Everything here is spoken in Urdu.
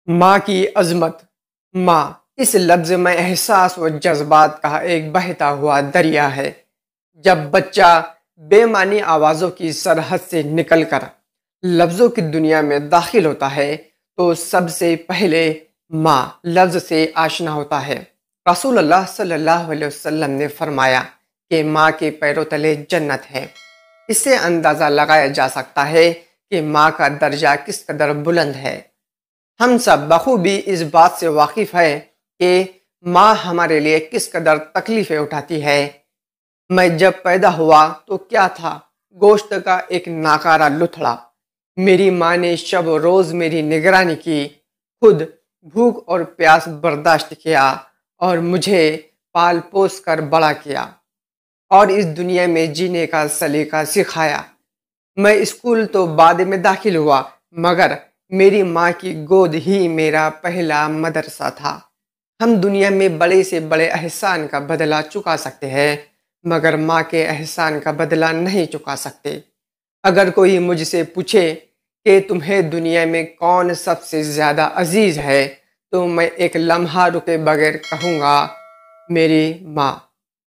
ماں کی عظمت۔ ماں اس لفظ میں احساس و جذبات کا ایک بہتا ہوا دریا ہے۔ جب بچہ بے معنی آوازوں کی سرحد سے نکل کر لفظوں کی دنیا میں داخل ہوتا ہے تو سب سے پہلے ماں لفظ سے آشنا ہوتا ہے۔ رسول اللہ صلی اللہ علیہ وسلم نے فرمایا کہ ماں کے پیروں تلے جنت ہے۔ اس سے اندازہ لگایا جا سکتا ہے کہ ماں کا درجہ کس قدر بلند ہے۔ ہم سب بخوبی اس بات سے واقف ہیں کہ ماں ہمارے لیے کس قدر تکلیفیں اٹھاتی ہے۔ میں جب پیدا ہوا تو کیا تھا؟ گوشت کا ایک ناکارہ لتھڑا۔ میری ماں نے شب و روز میری نگرانی کی، خود بھوک اور پیاس برداشت کیا اور مجھے پال پوس کر بڑا کیا اور اس دنیا میں جینے کا سلیقہ سکھایا۔ میں اسکول تو بعد میں داخل ہوا، مگر میری ماں کی گود ہی میرا پہلا مدرسہ تھا۔ ہم دنیا میں بڑے سے بڑے احسان کا بدلہ چکا سکتے ہیں، مگر ماں کے احسان کا بدلہ نہیں چکا سکتے۔ اگر کوئی مجھ سے پوچھے کہ تمہیں دنیا میں کون سب سے زیادہ عزیز ہے تو میں ایک لمحہ رکے بغیر کہوں گا، میری ماں۔